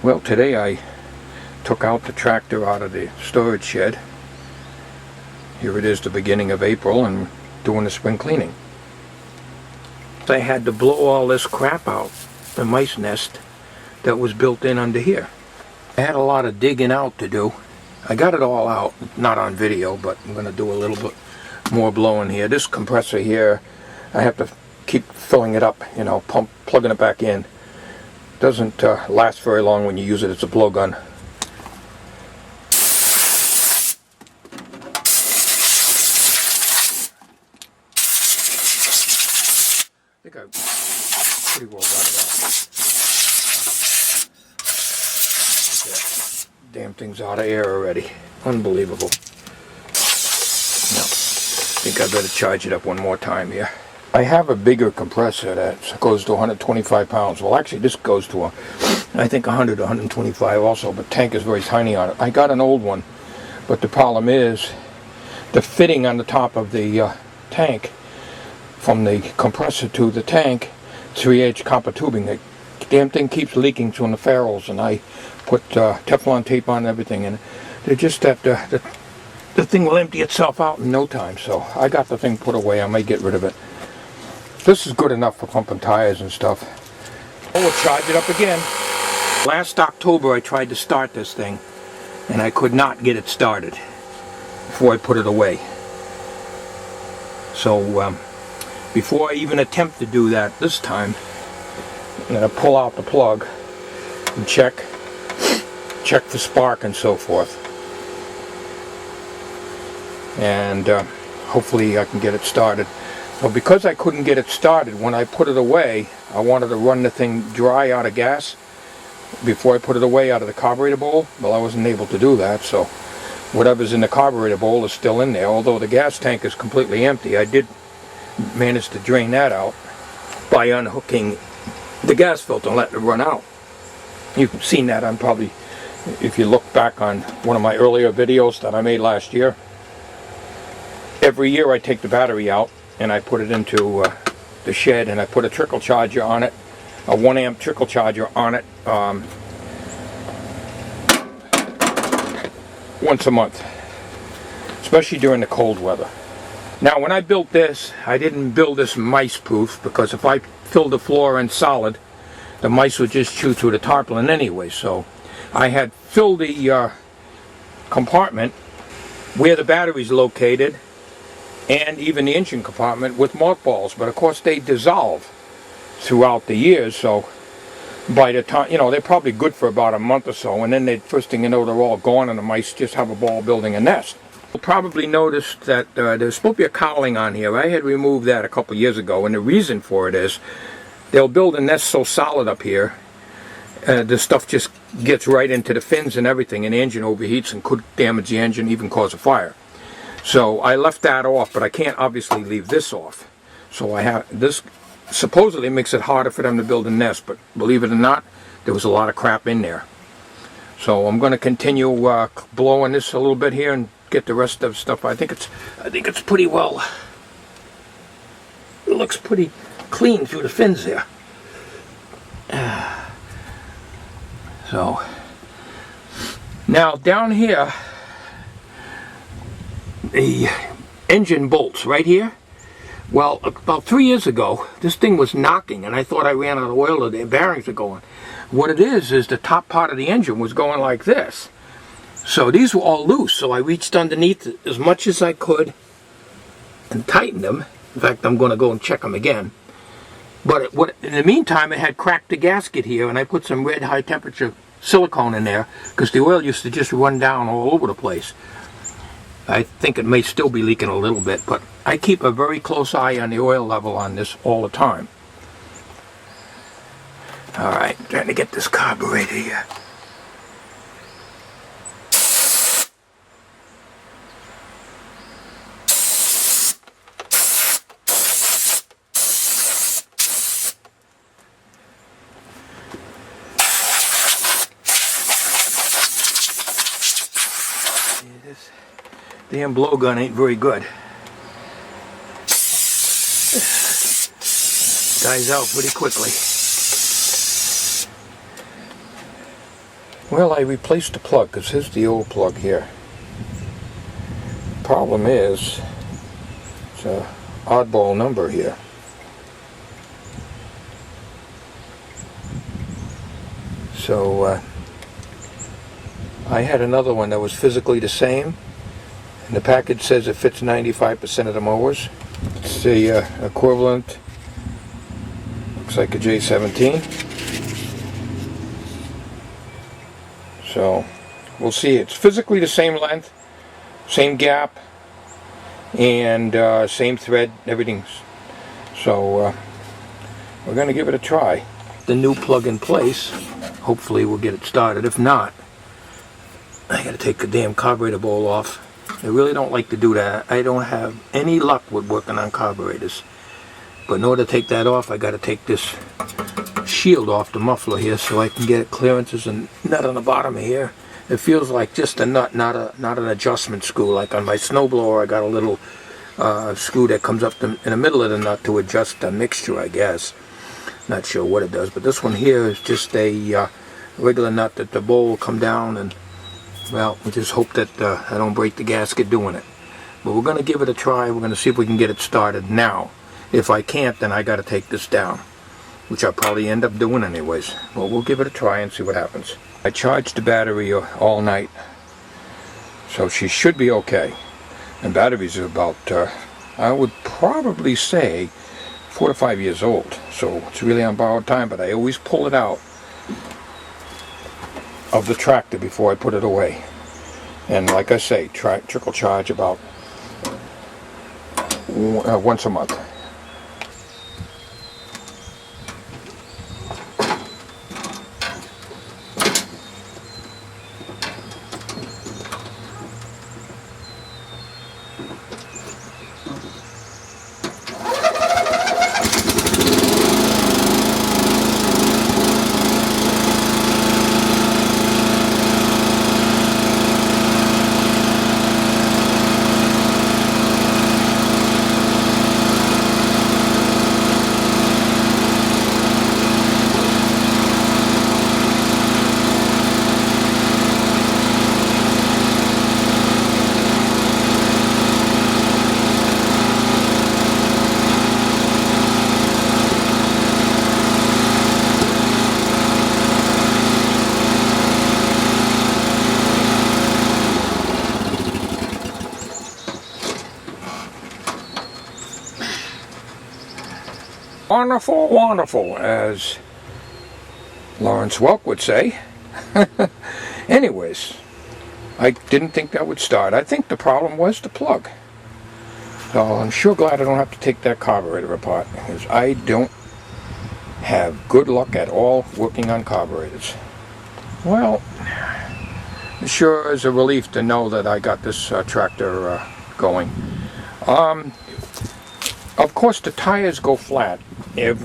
Well, today I took out the tractor out of the storage shed. Here it is, the beginning of April, and doing the spring cleaning. I had to blow all this crap out, the mice nest that was built in under here. I had a lot of digging out to do. I got it all out, not on video, but I'm going to do a little bit more blowing here. This compressor here, I have to keep filling it up, plugging it back in. Doesn't last very long when you use it as a blowgun. I think I pretty well got it out. Damn thing's out of air already. Unbelievable. No, I think I better charge it up one more time here. I have a bigger compressor that goes to 125 pounds. Well, actually, this goes to, I think, 100, 125 also, but tank is very tiny on it. I got an old one, but the problem is the fitting on the top of the tank, from the compressor to the tank, 3H copper tubing. The damn thing keeps leaking from the ferrules, and I put Teflon tape on and everything, and they're just that the thing will empty itself out in no time. So I got the thing put away. I might get rid of it. This is good enough for pumping tires and stuff. Oh, we'll charge it up again. Last October I tried to start this thing, and I could not get it started before I put it away. So before I even attempt to do that this time, I'm going to pull out the plug and check for spark and so forth. And hopefully I can get it started. So because I couldn't get it started, when I put it away, I wanted to run the thing dry out of gas before I put it away out of the carburetor bowl. Well, I wasn't able to do that, so whatever's in the carburetor bowl is still in there. Although the gas tank is completely empty, I did manage to drain that out by unhooking the gas filter and letting it run out. You've seen that on probably, if you look back on one of my earlier videos that I made last year. Every year I take the battery out and I put it into the shed, and I put a trickle charger on it, a 1 amp trickle charger on it once a month, especially during the cold weather. Now when I built this, I didn't build this mice proof, because if I filled the floor in solid, the mice would just chew through the tarpaulin anyway. So I had filled the compartment where the battery's located, and even the engine compartment, with mothballs, but of course they dissolve throughout the years, so by the time, they're probably good for about a month or so, and then first thing you know, they're all gone and the mice just have a ball building a nest. You'll probably notice that there's supposed to be a cowling on here. I had removed that a couple years ago, and the reason for it is they'll build a nest so solid up here, the stuff just gets right into the fins and everything, and the engine overheats and could damage the engine, even cause a fire. So I left that off, but I can't obviously leave this off. So I have this. Supposedly makes it harder for them to build a nest, but believe it or not, there was a lot of crap in there. So I'm going to continue blowing this a little bit here and get the rest of the stuff. I think it's pretty well. It looks pretty clean through the fins there. So now down here, the engine bolts right here. Well, about 3 years ago, this thing was knocking, and I thought I ran out of oil, or the bearings were going. What it is the top part of the engine was going like this. So these were all loose, so I reached underneath as much as I could and tightened them. In fact, I'm going to go and check them again. But in the meantime, it had cracked the gasket here, and I put some red high-temperature silicone in there, because the oil used to just run down all over the place. I think it may still be leaking a little bit, but I keep a very close eye on the oil level on this all the time. Alright, trying to get this carburetor here. This damn blowgun ain't very good. Dies out pretty quickly. Well, I replaced the plug because here's the old plug here. Problem is, it's a oddball number here. So I had another one that was physically the same, and the package says it fits 95% of the mowers. It's the equivalent, looks like a J17. So we'll see. It's physically the same length, same gap, and same thread, everything. So we're going to give it a try. The new plug in place, hopefully we'll get it started. If not, I got to take the damn carburetor bowl off. I really don't like to do that. I don't have any luck with working on carburetors. But in order to take that off, I got to take this shield off the muffler here so I can get clearances and nut on the bottom of here. It feels like just a nut, not an adjustment screw. Like on my snowblower, I got a little screw that comes up in the middle of the nut to adjust the mixture, I guess. Not sure what it does, but this one here is just a regular nut that the bowl will come down, and well, we just hope that I don't break the gasket doing it. But we're going to give it a try. We're going to see if we can get it started now. If I can't, then I got to take this down, which I'll probably end up doing anyways. But we'll give it a try and see what happens. I charged the battery all night, so she should be okay. And batteries are about, I would probably say, 4 to 5 years old. So it's really on borrowed time, but I always pull it out of the tractor before I put it away. And like I say, trickle charge about once a month. Wonderful, wonderful, as Lawrence Welk would say. Anyways, I didn't think that would start. I think the problem was the plug. So I'm sure glad I don't have to take that carburetor apart, because I don't have good luck at all working on carburetors. Well, it sure is a relief to know that I got this tractor going. Of course, the tires go flat if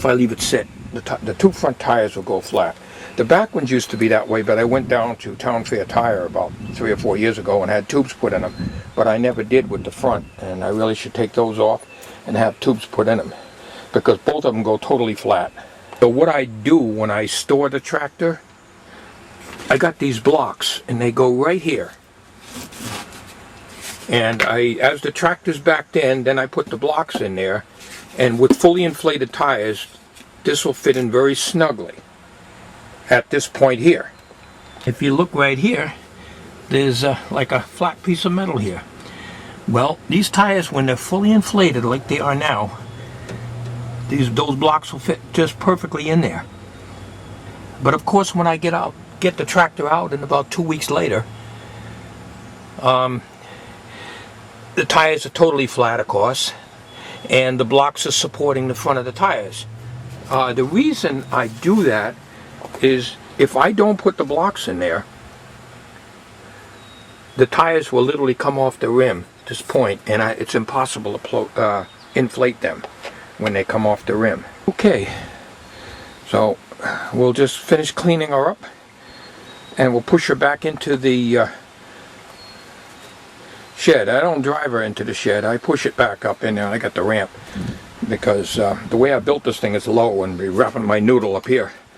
I leave it sit. The two front tires will go flat. The back ones used to be that way, but I went down to Town Fair Tire about 3 or 4 years ago and had tubes put in them, but I never did with the front, and I really should take those off and have tubes put in them, because both of them go totally flat. So what I do when I store the tractor, I got these blocks, and they go right here. And as the tractor's backed in, then I put the blocks in there, and with fully inflated tires, this will fit in very snugly at this point here. If you look right here, there's like a flat piece of metal here. Well, these tires, when they're fully inflated like they are now, those blocks will fit just perfectly in there. But of course, when I get the tractor out, and about 2 weeks later, the tires are totally flat, of course, and the blocks are supporting the front of the tires. The reason I do that is if I don't put the blocks in there, the tires will literally come off the rim at this point, and it's impossible to inflate them when they come off the rim. Okay, so we'll just finish cleaning her up, and we'll push her back into the shed. I don't drive her into the shed. I push it back up in there. I got the ramp because the way I built this thing is low, and be wrapping my noodle up here.